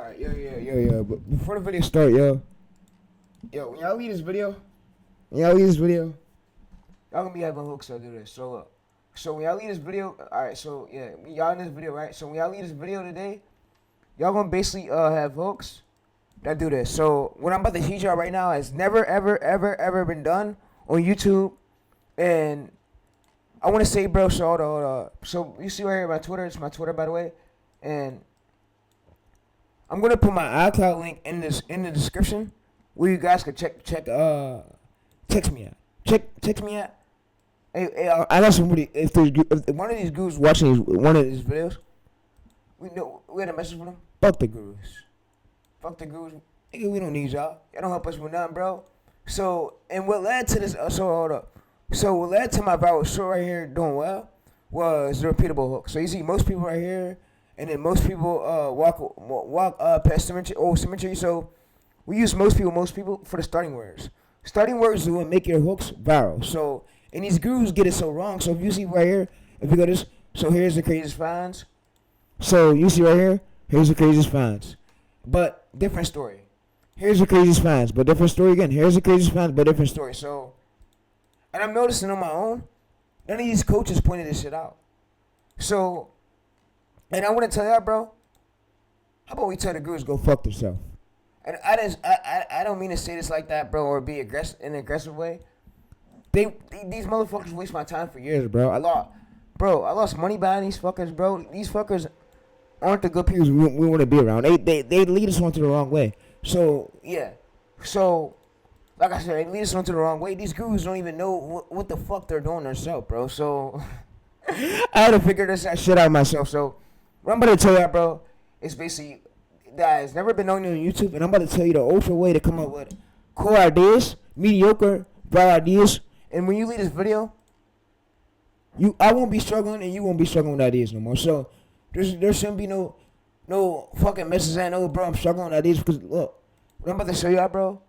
Alright, yo. But before the video start, when y'all leave this video, y'all gonna be having hooks to do this. So look, so when y'all leave this video, alright, so yeah, y'all in this video, right? So when y'all leave this video today, y'all gonna basically have hooks that do this. So what I'm about to teach y'all right now has never, ever been done on YouTube, and I want to say, bro. So hold on. So you see right here my Twitter. It's my Twitter, by the way, and I'm gonna put my iCloud link in the description where you guys can text me at. Hey, I got somebody. If one of these gurus watching one of these videos, we had a message with them. Fuck the gurus. Nigga, we don't need y'all. Y'all don't help us with nothing, bro. So, and what led to this? So hold up. So what led to my viral short right here doing well was the repeatable hook. So you see most people right here, and then most people walk past symmetry. So we use most people for the starting words. Starting words will make your hooks viral. So, and these gurus get it so wrong. So if you see right here, if you go this, so here's the craziest finds. So you see right here, here's the craziest finds, but different story. Here's the craziest finds, but different story again. Here's the craziest finds, but different story. So, and I'm noticing on my own, none of these coaches pointed this shit out. So, and I want to tell y'all, bro, how about we tell the gurus go fuck themselves? And I don't mean to say this like that, bro, or be in an aggressive way. These motherfuckers waste my time for years, bro. I lost money buying these fuckers, bro. These fuckers aren't the good people we want to be around. They lead us onto the wrong way. So, yeah. So, like I said, they lead us onto the wrong way. These gurus don't even know what the fuck they're doing themselves, bro. So, I had to figure this shit out myself. So, what I'm about to tell y'all, bro, is basically that has never been known on YouTube, and I'm about to tell you the ultra way to come up with cool ideas, mediocre, bright ideas. And when you leave this video, I won't be struggling, and you won't be struggling with ideas no more. So, there shouldn't be no fucking message saying, "Oh, bro, I'm struggling with ideas." Because look, what I'm about to show y'all, bro,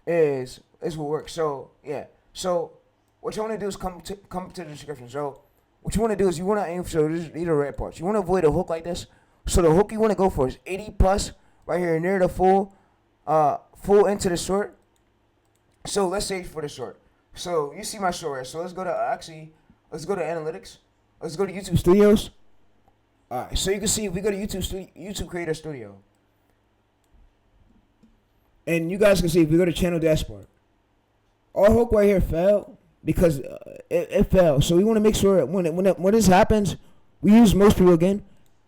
is what works. So yeah. So what you want to do is come to the description. So what you want to do is you want to aim for these are red parts. You want to avoid a hook like this. So the hook you want to go for is 80 plus right here near the full into the short. So let's say for the short. So you see my short right. So let's go to analytics. Let's go to YouTube Studios. Alright, so you can see if we go to YouTube Creator Studio. And you guys can see if we go to channel dashboard. Our hook right here failed because it failed. So we want to make sure when this happens, we use most people again.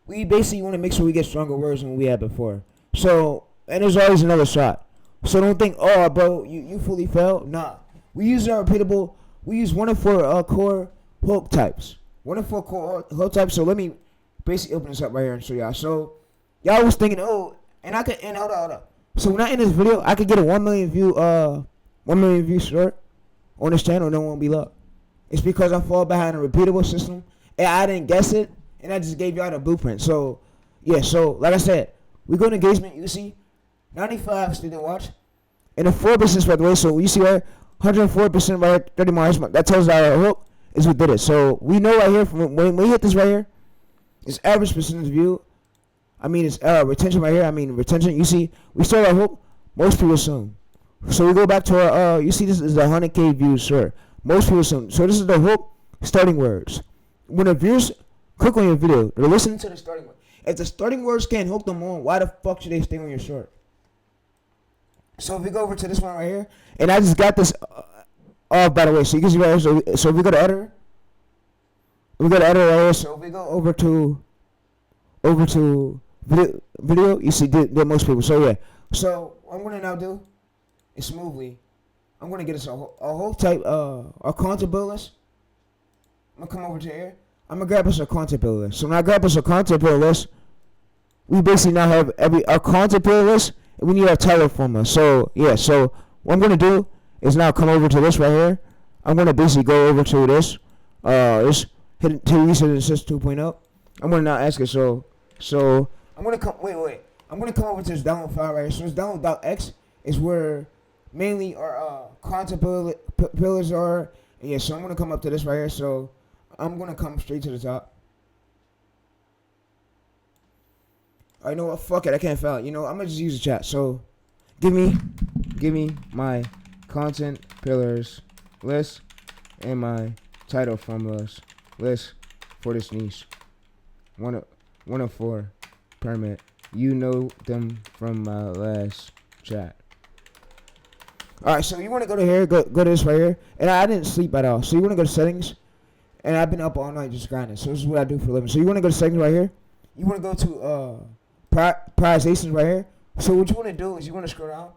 We basically want to make sure we get stronger words than we had before. So, and there's always another shot. So don't think, oh, bro, you fully failed. Nah. We use our repeatable. We use 1 of 4 core hook types. 1 of 4 core hook types. So let me basically open this up right here and show y'all. So y'all was thinking, oh, and I could, and hold on. So when I end this video, I could get a 1 million view short on this channel, and it won't be luck. It's because I fall behind a repeatable system, and I didn't guess it, and I just gave y'all the blueprint. So yeah, so like I said, we go to engagement. You see, 95 student watch, and a 4% by the way. So you see right, 104% right here, 30 miles. That tells our hook is what did it. So we know right here from when we hit this right here. It's average percentage view. I mean, it's retention right here. Retention. You see, we start our hook. Most people assume. So we go back to our, you see this is the 100K views, sir. Most people assume. So this is the hook starting words. When the viewers click on your video, they're listening to the starting words. If the starting words can't hook them on, why the fuck should they stay on your short? So if we go over to this one right here, and I just got this off by the way. So you can see right here. So if we go to editor. We got to edit right here. So if we go over to video, you see the most people. So yeah. So what I'm gonna now do is smoothly. I'm gonna get us a whole type a content build list. I'm gonna come over to here. I'm gonna grab us a content build list. So when I grab us a content build list, we basically now have our content build list, and we need our title formula. So yeah. So what I'm gonna do is now come over to this right here. I'm gonna basically go over to this. Hit research and assist 2.0. I'm gonna now ask it. So I'm gonna come. Wait. I'm gonna come over to this download file right here. So this download.x is where mainly our content pillars are. And yeah, so I'm gonna come up to this right here. So I'm gonna come straight to the top. I know what? Fuck it. I can't find it. You know, I'm gonna just use the chat. So, give me my content pillars list and my title formulas list for this niche. One of four permit. You know them from my last chat. Alright, so you want to go to here, go to this right here. And I didn't sleep at all. So you want to go to settings. And I've been up all night just grinding. So this is what I do for a living. So you want to go to settings right here. You want to go to prioritizations right here. So what you want to do is you want to scroll down.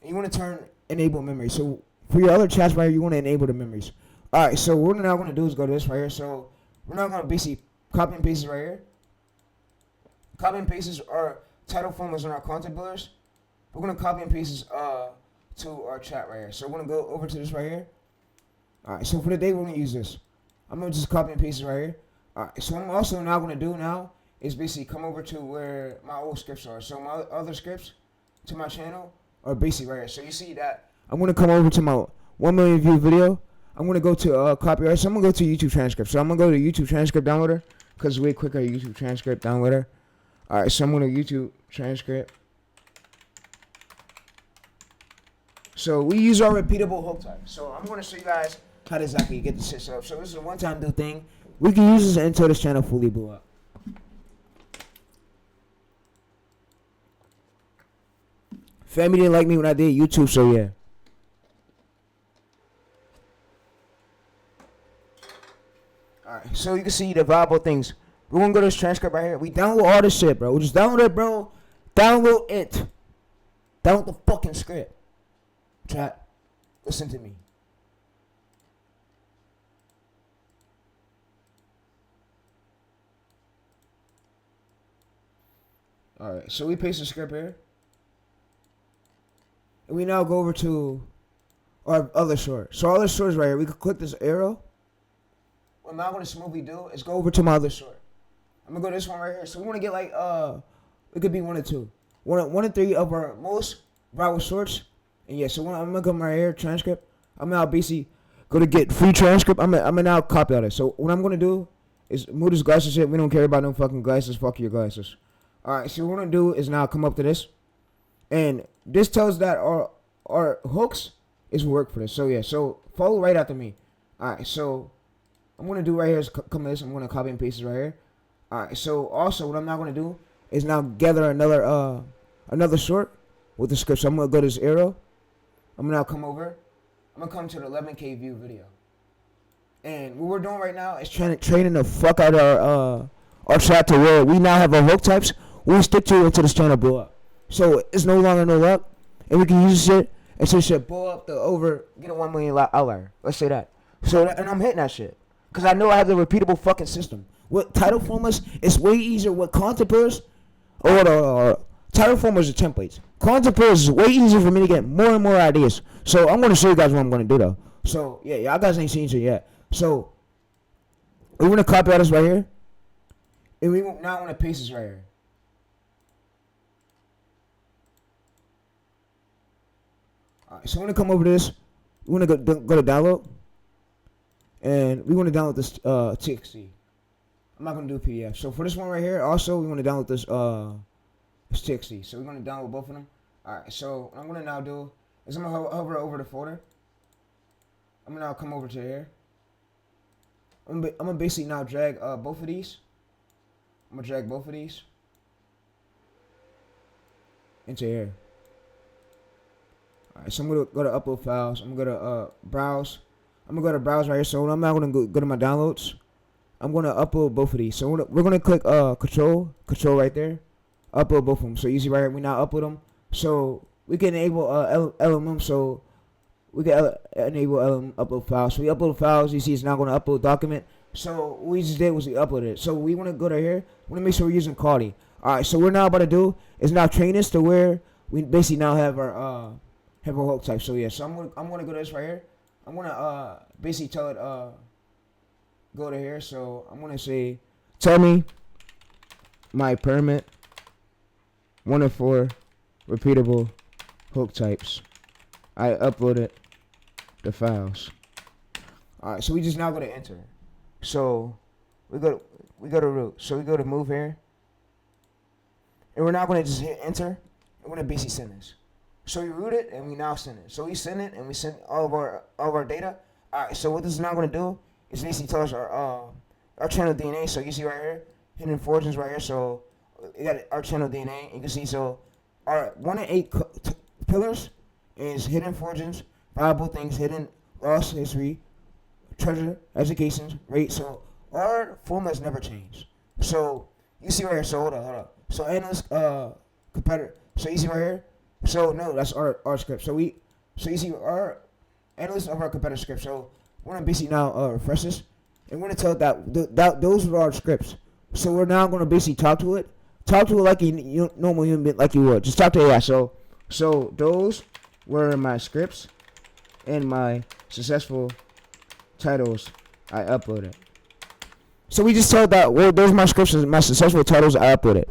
And you want to turn enable memory. So for your other chats right here, you want to enable the memories. Alright, so what we're now going to do is go to this right here. So we're now going to basically copy and paste it right here. Copy and paste our title formulas and our content builders. We're going to copy and paste this to our chat right here. So we're going to go over to this right here. Alright, so for the day, we're going to use this. I'm going to just copy and paste it right here. Alright, so what I'm also now going to do now is basically come over to where my old scripts are. So my other scripts to my channel are basically right here. So you see that I'm going to come over to my 1 million view video. I'm going to go to copyright. So I'm going to go to YouTube transcript. So I'm going to go to YouTube transcript downloader because it's way quicker YouTube transcript downloader. Alright, so I'm going to YouTube transcript. So we use our repeatable hook type. So I'm going to show you guys how to exactly get this shit set up. So this is a one-time do thing. We can use this until this channel fully blew up. Family didn't like me when I did YouTube, so yeah. Alright, so you can see the viable things. We're going to go to this transcript right here. We download all this shit, bro. We just download it, bro. Download it. Download the fucking script. Chat, listen to me. Alright, so we paste the script here. And we now go over to our other short. So our other short is right here. We can click this arrow. What I'm now going to smoothly do is go over to my other short. I'm going to go to this one right here. So we want to get like, it could be 1 or 2. 1 or 3 of our most viral shorts. And yeah, so I'm going to come right here, transcript. I'm now basically going to get free transcript. I'm gonna now copy all this. So what I'm going to do is move this glasses shit. We don't care about no fucking glasses. Fuck your glasses. Alright, so what we're going to do is now come up to this. And this tells that our hooks is work for this. So yeah, so follow right after me. Alright, so I'm going to do right here is come to this. I'm going to copy and paste it right here. Alright, so also what I'm now going to do is now gather another short with the script. So I'm going to go to this arrow. I'm going to now come over. I'm going to come to the 11K view video. And what we're doing right now is training the fuck out of our chat to where we now have our hook types. We stick to it until this channel blow up. So it's no longer no luck. And we can use this shit until shit blow up get a 1 million outlier. Let's say that. So, and I'm hitting that shit. Because I know I have the repeatable fucking system. With title formulas, it's way easier with content pillars. Title formulas are templates. Content pillars is way easier for me to get more and more ideas. So I'm going to show you guys what I'm going to do though. So yeah, y'all guys ain't seen it yet. So we're going to copy all this right here. And we now want to paste this right here. Alright, so we're going to come over to this. We want to go to download. And we want to download this TXT. I'm not going to do PDF. So for this one right here, also we want to download this TXT. So we're going to download both of them. Alright, so what I'm going to now do is I'm going to hover over the folder. I'm going to now come over to here. I'm going to basically now drag both of these. I'm going to drag both of these into here. Alright, so I'm going to go to upload files. I'm going to go to browse. I'm going to go to browse right here. So I'm now going to go to my downloads. I'm going to upload both of these. So we're going to click control right there. Upload both of them. So easy right here. We now upload them. So we can enable LMM. So we can enable LM upload files. So we upload files. You see it's now going to upload document. So what we just did was we uploaded it. So we want to go to here. We want to make sure we're using quality. Alright, so what we're now about to do is now train this to where we basically now have our hook type. So yeah, so I'm gonna go to this right here. I'm gonna basically tell it go to here. So I'm gonna say tell me my permit 1 of 4 repeatable hook types. I uploaded the files. Alright, so we just now go to enter. So we go to root. So we go to move here. and we're now going to just hit enter, and we're going to basically send this. So we root it, and we now send it. So we send it, and we send all of our data. All right. So what this is now going to do is basically tell us our channel DNA. So you see right here, hidden fortunes right here. So we got our channel DNA. You can see so our 1 in 8 pillars is hidden fortunes, valuable things, hidden lost history, treasure, education, rate. So our formulas never change. So you see right here. So hold up. So analyst, competitor. So you see right here. So no, that's our script. So you see our analyst of our competitor script. So we're gonna basically now refresh this, and we're gonna tell that those were our scripts. So we're now gonna basically talk to it like you normal human being, like you would. Just talk to AI. So those were my scripts and my successful titles I uploaded. So we just told that, well, those are my scripts and my successful titles I uploaded.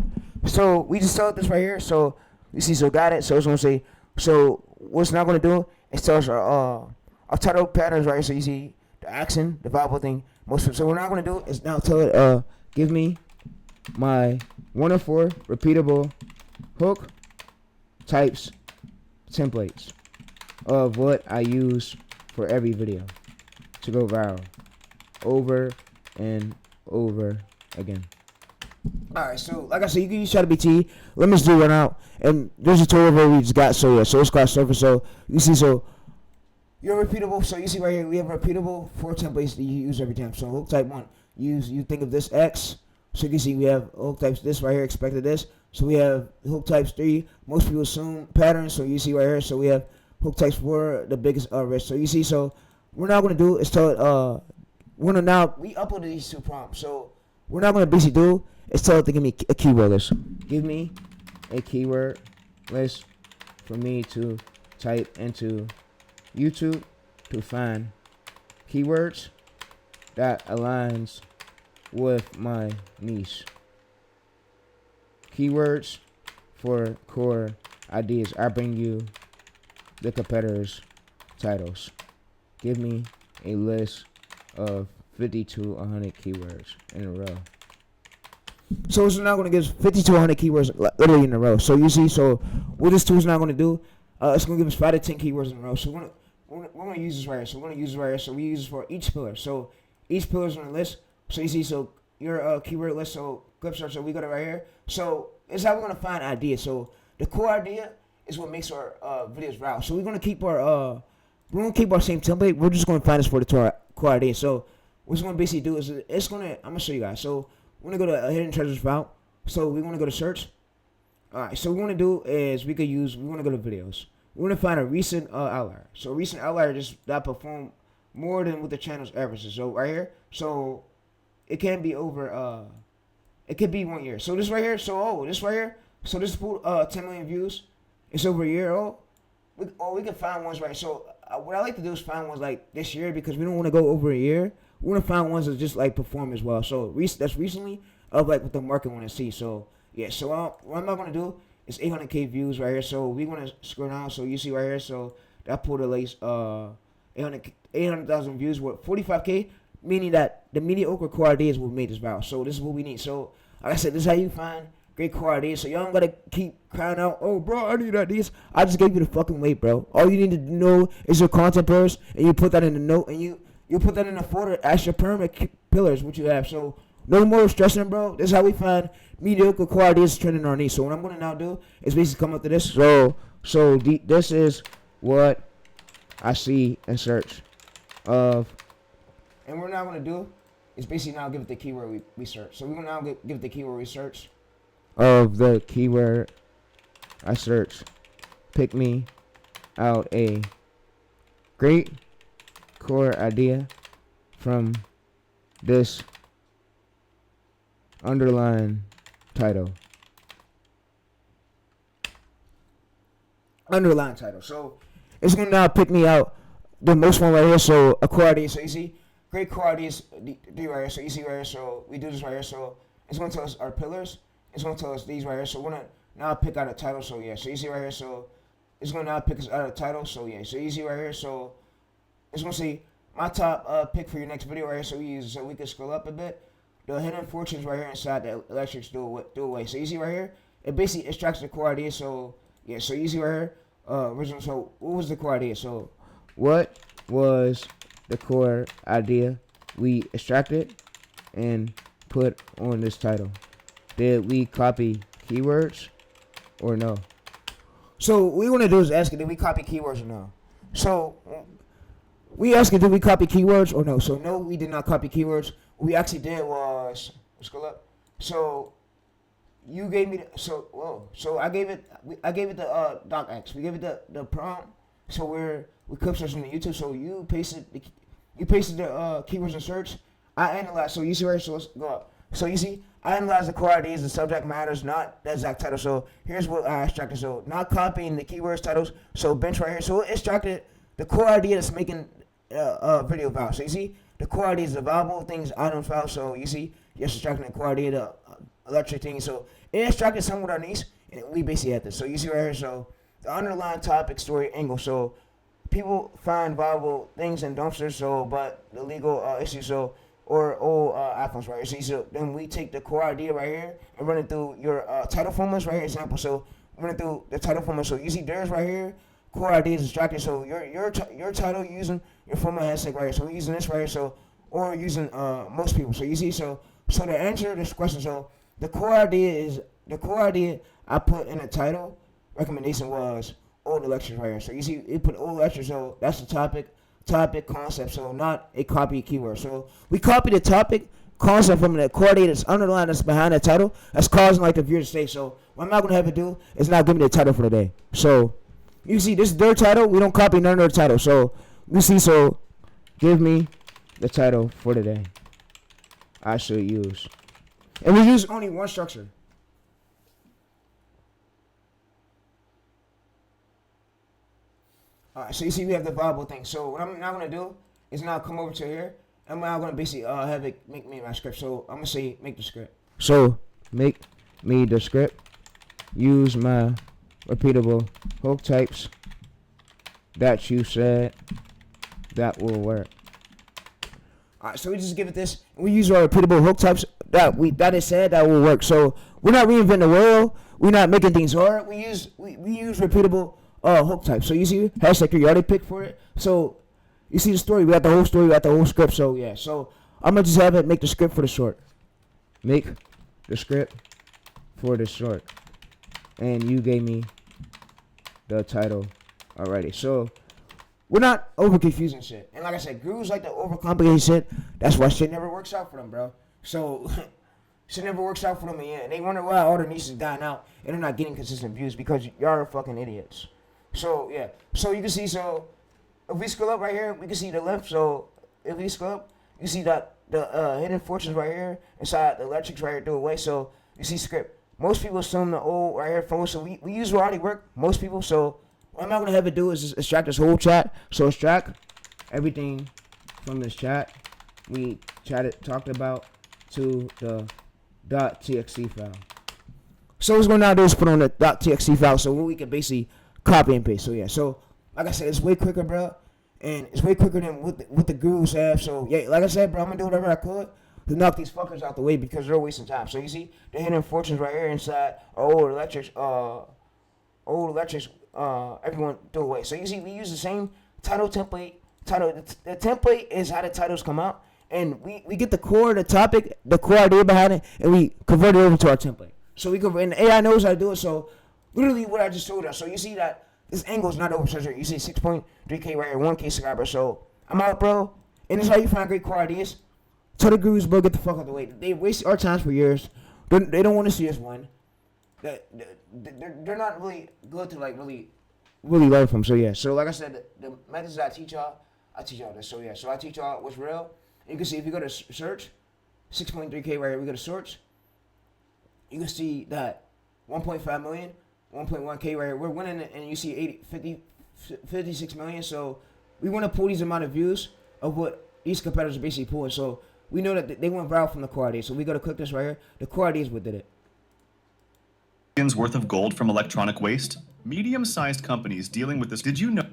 So we just told this right here. So you see, so got it. So it's gonna say. So what's not gonna do is tell us our title patterns right here. So you see the action, the valuable thing. So what we're not gonna do is now tell it give me my 1 of 4 repeatable hook types templates of what I use for every video to go viral over and over again. Alright, so like I said, you can use ChatGPT. Let me just do one out. And there's a tutorial where we just got, so yeah, so it's called SurfSense. So you see, so you're repeatable. So you see right here, we have repeatable 4 templates that you use every time. So hook type 1, you think of this X. So you can see we have hook types this right here, expected this. So we have hook types 3, most people assume patterns. So you see right here, so we have hook types 4, the biggest risk. So you see, so we're not gonna do is tell it we uploaded these 2 prompts. So we're not gonna basically do is tell it to give me a keyword list. Give me a keyword list for me to type into YouTube to find keywords that aligns with my niche. Keywords for core ideas. I bring you the competitors' titles. Give me a list of 50 to 100 keywords in a row. So it's not going to give 50 to 100 keywords literally in a row. So you see, so what this tool is not going to do, it's going to give us 5 to 10 keywords in a row. So we're going to use this right here. So we're going to use this right here. So we use this for each pillar. So each pillar is on the list. So you see, so your keyword list, so clip search, so we got it right here. So it's how we're going to find ideas. So the core idea is what makes our videos viral. So we're going to keep our same template. We're just going to find this for the core idea. So what it's going to basically do is I'm going to show you guys. So we're going to go to a hidden treasures route. So we're going to go to search. All right. So what we're going to do is we want to go to videos. We're going to find a recent outlier. So a recent outlier that perform more than what the channel's averages. So right here. So it can be over, it could be 1 year. So this right here. So this right here. So this 10 million views. It's over a year old. We can find ones right. So what I like to do is find ones like this year because we don't want to go over a year. We want to find ones that just like perform as well. So that's recently of like what the market want to see. So yeah. So what I'm not gonna do is 800K views right here. So we're gonna scroll down. So you see right here. So that pulled at least 800,000 views with 45K, meaning that the mediocre core ideas will make this viral. So this is what we need. So like I said, this is how you find great core ideas. So y'all don't gotta keep crying out, oh bro, I need ideas. I just gave you the fucking weight, bro. All you need to know is your content pillars, and you put that in the note, and you put that in the folder as your pyramid pillars, what you have. So no more stressing, bro. This is how we find mediocre core ideas trending our niche. So what I'm gonna now do is basically come up to this. So this is what I see and search of, and what we're now gonna do is basically now give it the keyword we search. So we're gonna now give it the keyword we search. Of the keyword I search, pick me out a great core idea from this underline title. So it's gonna now pick me out the most one right here. So a core idea. So you see, great core ideas do right here. So you see right here. So we do this right here. So it's gonna tell us our pillars. It's going to tell us these right here. So we're going to now pick out a title. So yeah. So you see right here. So it's going to now pick us out a title. So yeah. So you see right here. So it's going to say my top pick for your next video right here. So we can scroll up a bit. The hidden fortunes right here inside the electrics do away. So you see right here. it basically extracts the core idea. So yeah, so you see right here, original. So what was the core idea? So what was the core idea we extracted and put on this title? Did we copy keywords or no? So what we want to do is ask it, did we copy keywords or no? So we asked it, did we copy keywords or no? So no, we did not copy keywords. What we actually did was, let's go up. So you gave me so I gave it the docx. We gave it the prompt. So we clip searching the YouTube. So you pasted the keywords in search. I analyzed. So you see right. So let's go up. So you see, I analyze the core IDs, the subject matters, not the exact title. So here's what I extracted. So not copying the keywords titles. So bench right here. So it extracted the core idea that's making video value. So you see, the core idea is the valuable things item file. So you see, you're extracting the core idea, the electric thing. So it extracted some with our niche, and we basically had this. So you see right here. So the underlying topic, story, angle. So people find valuable things in dumpsters. So but the legal issue. So or old iPhones right here. So then we take the core idea right here and run it through your title formulas right here. Example. So run it through the title formula. So you see there's right here. Core idea is extracted. So your title using your formula hashtag right here. So we're using this right here. So or using most people. So you see. So to answer this question. So the core idea I put in the title recommendation was all the lectures right here. So you see it put all lectures. So that's the topic concept. So not a copy keyword. So we copy the topic concept from the core idea that's underlined, that's behind the title, that's causing like the viewer to stay. So what I'm not gonna have it do is not give me the title for the day. So you see this is their title. We don't copy none of their title. So you see. So give me the title for the day I should use. And we use only one structure. Alright, so you see we have the viable thing. So what I'm now going to do is now come over to here. I'm now going to basically have it make me my script. So I'm going to say make the script. So make me the script. Use my repeatable hook types that you said that will work. Alright, so we just give it this. We use our repeatable hook types that is said that will work. So we're not reinventing the wheel. We're not making things hard. We use repeatable hook types. So you see hashtag you already picked for it. So you see the story. We got the whole story. We got the whole script. So yeah. So I'm gonna just have it make the script for the short. Make the script for the short. And you gave me the title already. So we're not over confusing shit. And like I said, gurus like to overcomplicate shit. That's why shit never works out for them, bro. So shit never works out for them, and they wonder why all their niches dying out and they're not getting consistent views because y'all are fucking idiots. So yeah, so you can see. So if we scroll up right here, we can see the left. So if we scroll up, you see that the hidden fortunes right here inside the electrics right here do away. So you see script. Most people assume the old right here phone. So we use what already work. Most people. So what I'm not gonna have it do is just extract this whole chat. So extract everything from this chat we talked about to the .txt file. So what's going to now do is put on the .txt file so we can basically copy and paste. So yeah, so like I said, it's way quicker, bro, and it's way quicker than what the gurus have. So yeah, like I said, bro, I'm gonna do whatever I could to knock these fuckers out the way because they're wasting time. So you see the hidden fortunes right here inside old electrics, everyone threw away. So you see we use the same title template. The template is how the titles come out. And we get the core, the topic, the core idea behind it, and we convert it over to our template. So we convert, and the AI knows how to do it. So literally what I just told us. So you see that this angle is not oversaturated. You see 6.3K right here, 1K subscribers. So I'm out, bro. And this is how you find great core ideas. Tell the gurus, bro, get the fuck out of the way. They waste our time for years. They don't want to see us win. They're not really good to like really learn from. So yeah. So like I said, the methods that I teach y'all this. So yeah. So I teach y'all what's real. You can see if you go to search, 6.3K right here, we go to search. You can see that 1.5 million, 1.1K right here. We're winning it, and you see 56 million. So we want to pull these amount of views of what these competitors are basically pulling. So we know that they went viral from the core idea. So we got to click this right here. The core idea is what did it. Millions worth of gold from electronic waste. Medium-sized companies dealing with this. Did you know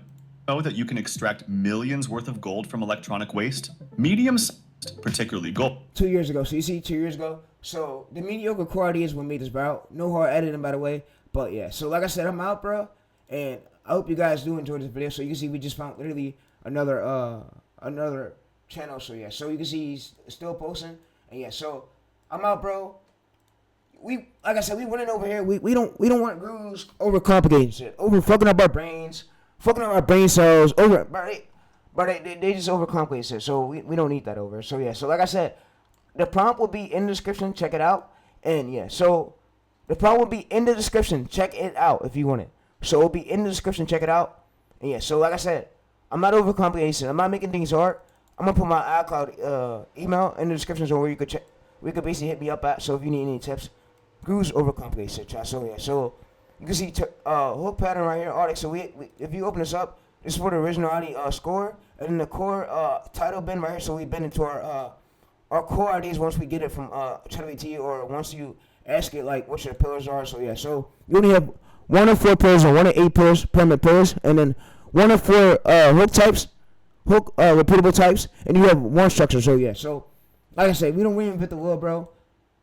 that you can extract millions worth of gold from electronic waste? Medium-sized, particularly gold. 2 years ago. So you see 2 years ago, So the mediocre quality is what made this, bro. No hard editing, by the way. But yeah, so like I said, I'm out, bro, and I hope you guys do enjoy this video. So you can see we just found literally another channel. So yeah, so you can see he's still posting, and yeah, so I'm out, bro. We like I said, we winning over here. We don't want gurus overcomplicating shit, over fucking up our brains, fucking up our brain cells, over, they just overcomplicate shit. So we don't need that over. So yeah, so like I said, the prompt will be in the description. Check it out. And yeah, so the prompt will be in the description. Check it out if you want it. So it'll be in the description. Check it out. And yeah, so like I said, I'm not overcomplicating. I'm not making things hard. I'm gonna put my iCloud email in the description so where you could check. We could basically hit me up at. So if you need any tips, Gru's overcomplicated shit, y'all. So yeah, so you can see hook pattern right here. All right. So we if you open this up, this is for the originality score, and then the core title bin right here. So we bend into our core ideas once we get it from ChatGPT, or once you ask it like what your pillars are. So yeah, so you only have 1 of 4 pillars or 1 of 8 pillars, permanent pillars, and then 1 of 4 hook types, repeatable types, and you have 1 structure. So yeah, so like I said, we don't reinvent the wheel, bro.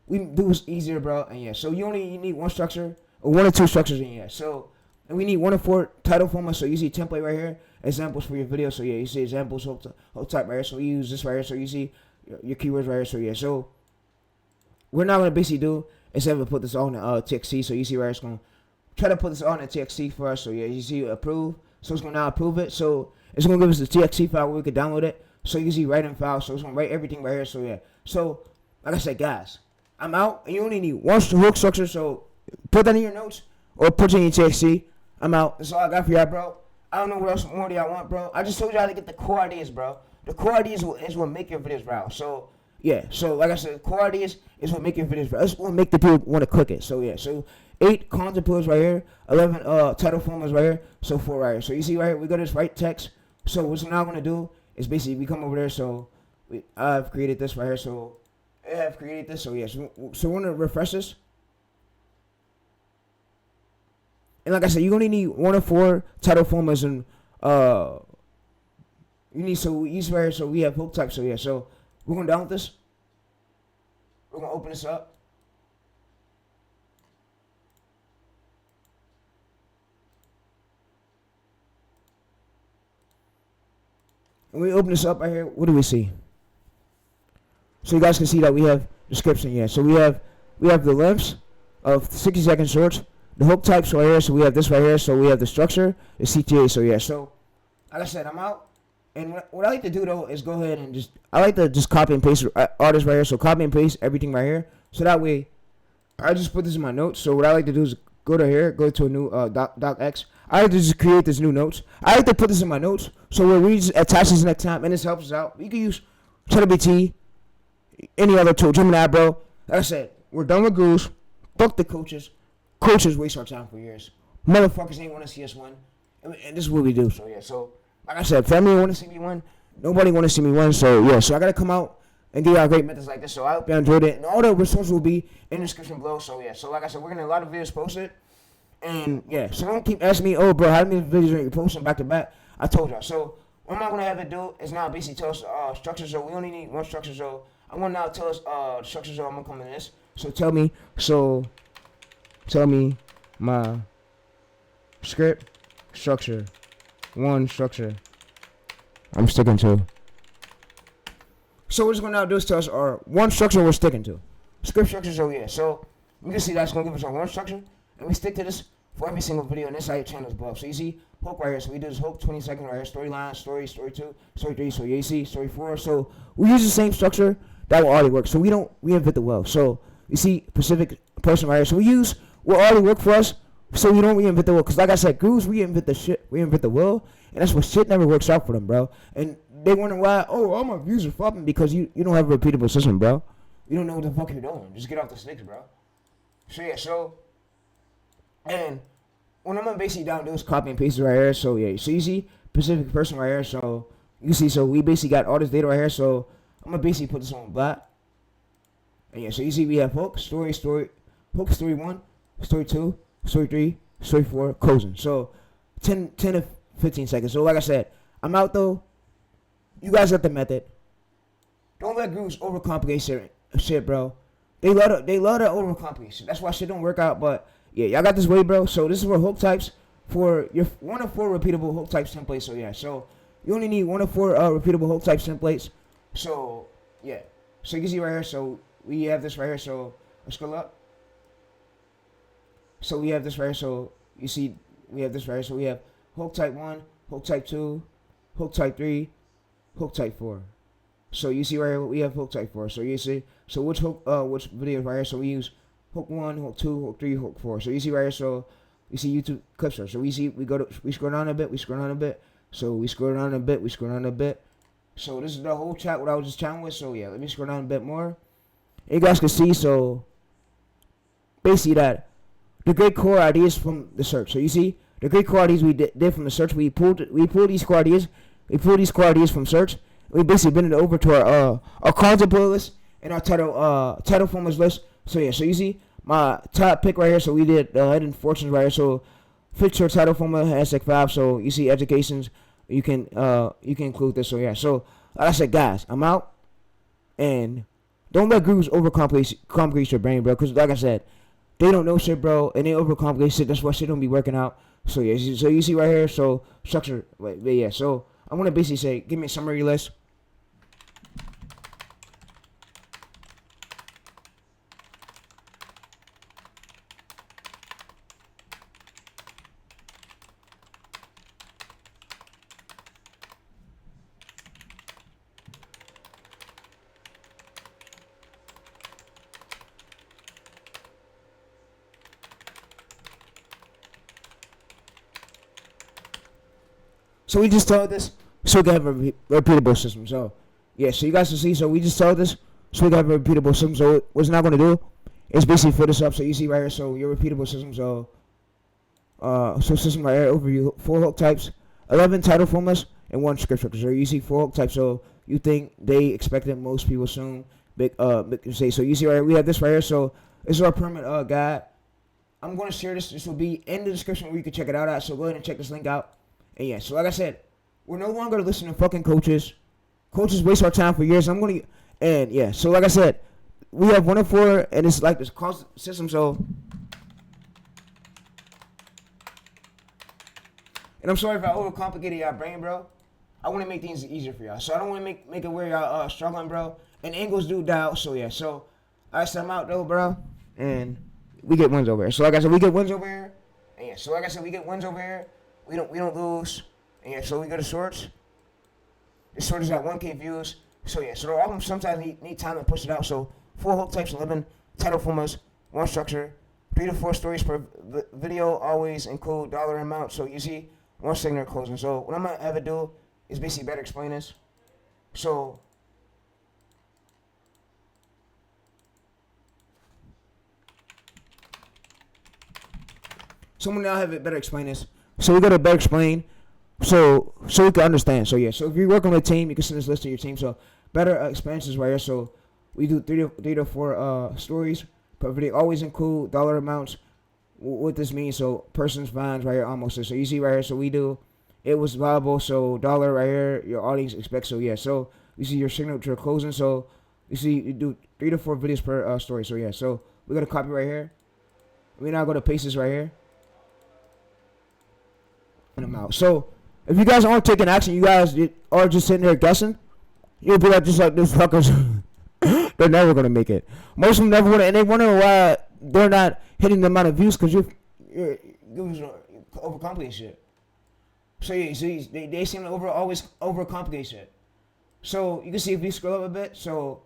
We do it easier, bro. And yeah, so you need 1 structure or 1 or 2 structures, and yeah, so and we need 1 of 4 title formats. So you see template right here, examples for your video. So yeah, you see examples hook type right here. So we use this right here. So you see your keywords right here. So yeah, so we're not gonna basically do instead of put this on TXT. So you see right, it's gonna try to put this on the TXT for us. So yeah, you see approve. So it's gonna now approve it. So it's gonna give us the TXT file where we could download it. So you can see write in file. So it's gonna write everything right here. So yeah, so like I said, guys, I'm out, and you only need 1 hook structure. So put that in your notes or put it in your TXT. I'm out. That's all I got for y'all, bro. I don't know what else more do y'all want, bro. I just told y'all to get the core ideas, bro. The core ideas is what make your videos viral. So yeah, so like I said, core ideas is what make your videos viral. It's what make the people want to click it. So yeah, so 8 content pillars right here, 11 title formulas right here, so 4 right here. So you see right here, we got this right text. So what we're now gonna do is basically we come over there. So I've created this right here. So I have created this. So yeah, so we're gonna refresh this. And like I said, you only need 1 of 4 title formulas, and you need each right here. So we have hook type. So yeah, so we're gonna download this. We're gonna open this up. When we open this up right here, what do we see? So you guys can see that we have description. Yeah, so we have the lengths of 60-second shorts. The hook types right here, so we have this right here. So we have the structure, the CTA. So yeah, so like I said, I'm out. And what I like to do though is go ahead and I like to just copy and paste artists right here. So copy and paste everything right here. So that way, I just put this in my notes. So what I like to do is go to here, go to a new docx. I like to just create this new notes. I like to put this in my notes. So where we just attach this next time, and this helps us out. You can use ChatGPT, any other tool, Gemini, bro. Like I said, we're done with gurus. Fuck the coaches. Coaches waste our time for years. Motherfuckers ain't want to see us win. And this is what we do. So yeah, so like I said, family want to see me win. Nobody want to see me win. So yeah, so I got to come out and give y'all great methods like this. So I hope y'all enjoyed it. And all the resources will be in the description below. So yeah, so like I said, we're going to have a lot of videos posted. And yeah, so don't keep asking me, oh bro, how many videos are you posting back to back? I told y'all. So what I'm not going to have it do is now basically tell us structure. So we only need 1 structure. So I'm going to now tell us structure. So I'm going to come in this. So tell me my script structure. 1 structure I'm sticking to. So what it's going to now do is tell us our 1 structure we're sticking to. Script structure, so yeah. So you can see that's going to give us our 1 structure. And we stick to this for every single video. And this is how your channel is above. So you see hook right here. So we do this hook 20 seconds right here. Storyline, story 2, story 3. So you see story 4. So we use the same structure that will already work. So we don't reinvent the wheel. So you see Pacific person right here. So we use what already worked for us. So we don't reinvent the wheel. Because like I said, gurus reinvent the shit. Reinvent the wheel. And that's what shit never works out for them, bro. And they wonder why, oh, all my views are flopping because you don't have a repeatable system, bro. You don't know what the fuck you're doing. Just get off the sticks, bro. So yeah, so and when I'm gonna basically down do is copy and paste it right here. So yeah, so you see Pacific person right here. So you see, so we basically got all this data right here. So I'm gonna basically put this on black. And yeah, so you see we have hook, story, hook, story 1, story 2, story 3, story 4, closing. So 10 to 15 seconds. So like I said, I'm out though. You guys got the method. Don't let gurus overcomplicate shit, bro. they love to overcomplicate shit. That's why shit don't work out. But yeah, y'all got this way, bro. So this is for hook types for your 1 of 4 repeatable hook types templates. So yeah, so you only need 1 of 4 repeatable hook types templates. So yeah, so you can see right here. So we have this right here. So let's scroll up. So we have this right here. So you see we have this right here. So we have hook type 1, hook type 2, hook type 3, hook type 4. So you see right here we have hook type 4. So you see, so which video right here? So we use hook 1, hook 2, hook 3, hook 4. So you see right here. So you see YouTube clips. So we scroll down a bit. So we scroll down a bit. So this is the whole chat what I was just chatting with. So yeah, let me scroll down a bit more. And you guys can see. So basically that the great core ideas from the search. So you see the great core ideas we did from the search. We pulled these core ideas. We pulled these core ideas from search. We basically bring it over to our content playlist and our title formers list. So yeah, so you see my top pick right here. So we did Hidden Fortunes right here. So fix your title formula #5. So you see educations. You can include this. So yeah. So like I said, guys, I'm out. And don't let gurus overcomplicate your brain, bro. Because like I said, they don't know shit, bro, and they overcomplicate shit. That's why shit don't be working out. So yeah. So you see right here. So structure. But yeah. So I'm gonna basically say, give me a summary list. So we just told this so we can have a repeatable system. So yeah, so you guys can see. So we just told this so we can have a repeatable system. So what it's not going to do is basically fill this up. So you see right here. So your repeatable system. So system right here overview: 4 hook types, 11 title formats, and 1 script structure. So you see 4 hook types. So you think they expected most people soon. Say so. You see right here. We have this right here. So this is our permanent guide. I'm going to share this. This will be in the description where you can check it out at. So go ahead and check this link out. And yeah, so like I said, we're no longer listening to fucking coaches. Coaches waste our time for years. And yeah, so like I said, we have 1 of 4, and it's like this cost system. So, and I'm sorry if I overcomplicated y'all brain, bro. I want to make things easier for y'all. So I don't want to make it where y'all struggling, bro. And angles do die out. So yeah, so I said I'm out though, bro. And we get wins over here. So like I said, we get wins over here. And yeah, so like I said, we get wins over here. We don't lose. And yeah, so we go to shorts. The short is at 1K views. So yeah, so the album sometimes need time to push it out. So 4 hook types, 11 title formats, 1 structure, 3 to 4 stories per video. Always include dollar amount. So you see 1 segment closing. So what I'm gonna ever do is basically better explain this. So someone now have it better explain this. So we got to better explain, so we can understand. So yeah, so if you're working with a team, you can send this list to your team. So better expansions right here. So we do 3 to 4 stories per video. Always include dollar amounts. What this means? So persons finds right here almost. So you see right here. So we do. It was valuable. So dollar right here. Your audience expects. So yeah. So you see your signature closing. So you see you do 3 to 4 videos per story. So yeah. So we got to copy right here. We now go to paste this right here. Them out. So if you guys aren't taking action, you guys are just sitting there guessing, you'll be like just like these fuckers. They're never gonna make it. Most of them never gonna, and they wonder why they're not hitting the amount of views because you're overcomplicating shit. So yeah, see, they seem to always overcomplicate shit. So you can see if we scroll up a bit. So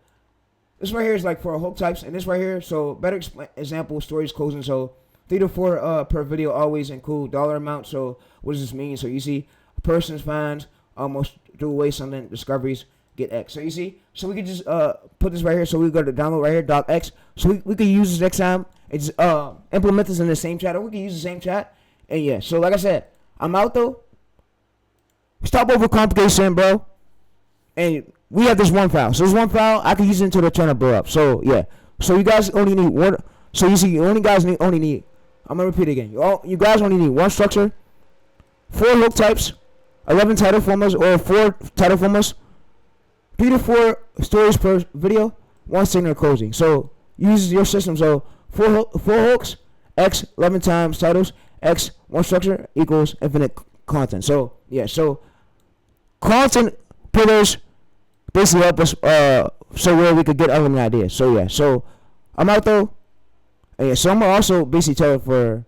this right here is like for hook types, and this right here. So better example stories closing. So 3 to 4 per video. Always include dollar amount. So what does this mean? So you see, a person finds almost do away something. Discoveries get X. So you see, so we can just put this right here. So we go to download right here, .x. So we can use this next time. It's implement this in the same chat, or we can use the same chat. And yeah, so like I said, I'm out though. Stop overcomplication, bro. And we have this 1 file. So this 1 file, I can use it until the channel blow up. So yeah, so you guys only need 1. So you see, you only need. I'm gonna repeat it again. You guys only need 1 structure, 4 hook types, 11 title formats or 4 title formats, 3 to 4 stories per video, 1 signal closing. So use your system. So four hooks, X 11 times titles, X one structure equals infinite content. So yeah, so content pillars basically help us so where we could get other ideas. So yeah, so I'm out though. And yeah, so I'm gonna also basically tell it for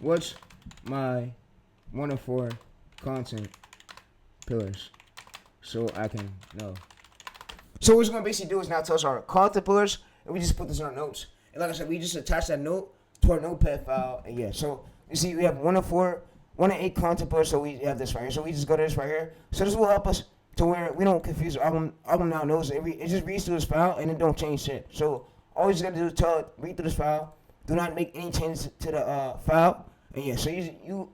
what's my 1 of 4 content pillars, so I can know. So what we're gonna basically do is now tell us our content pillars, and we just put this in our notes. And like I said, we just attach that note to our notepad file. And yeah, so you see, we have 1 of 8 content pillars. So we have this right here. So we just go to this right here. So this will help us to where we don't confuse our album now knows it. It just reads through this file and it don't change shit. So all you just gotta do is tell it read through this file. Do not make any changes to the file. And yeah, so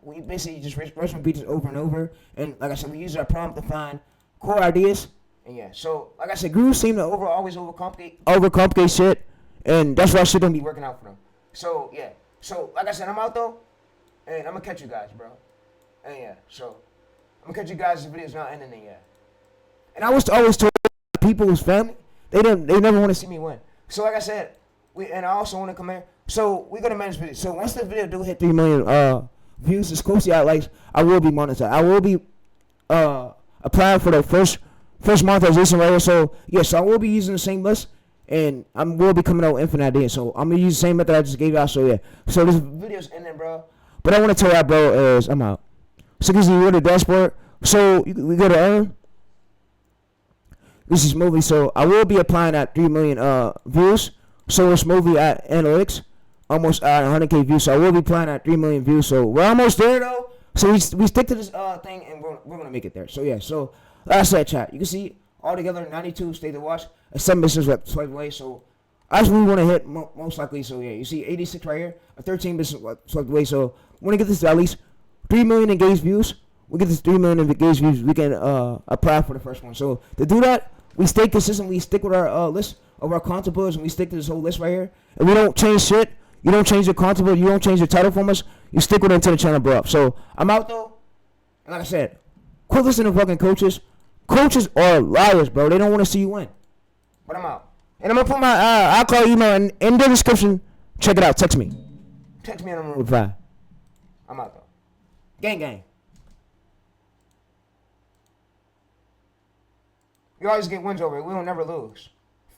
we basically just repeat this over and over. And like I said, we use our prompt to find core ideas. And yeah, so like I said, gurus seem to always overcomplicate shit, and that's why shit don't be working out for them. So yeah, so like I said, I'm out though, and I'm gonna catch you guys, bro. And yeah, so I'm gonna catch you guys. This video's not ending yet. And I was always told people's family they never want to see me win. So like I said, I also want to come here. So we gonna manage video. So once the video do hit 3 million views, as closely I will be monetized. I will be applying for the first monetization right here. So yeah, so I will be using the same list, and I will be coming out with infinite ideas. So I'm gonna use the same method I just gave y'all. So yeah, so this video's ending, bro. But I want to tell y'all, bro, is I'm out. So this is the dashboard. So we go to earn. This is movie. So I will be applying at 3 million views. So it's movie at analytics, almost at 100K views. So I will be applying at 3 million views. So we're almost there though. So we stick to this thing, and we're gonna make it there. So yeah, so like I said, chat, you can see altogether 92 stay to watch, and 7 business swipe away. So that's what we want to hit most likely. So yeah, you see 86 right here, a 13 business swipe away. So we want to get this to at least 3 million engaged views. We get this 3 million engaged views, we can apply for the first one. So to do that, we stay consistent. We stick with our list of our content pillars, and we stick to this whole list right here. And we don't change shit. You don't change your content pillar. You don't change your title from us. You stick with it until the channel blow up. So I'm out though. And like I said, quit listening to fucking coaches. Coaches are liars, bro. They don't want to see you win. But I'm out. And I'm going to put my iCloud email in the description. Check it out. Text me. Text me and I'm going to reply. I'm out, though. Gang, gang. You always get wins over it. We don't never lose.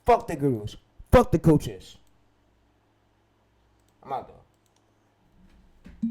Fuck the gurus. Fuck the coaches. I'm out, though.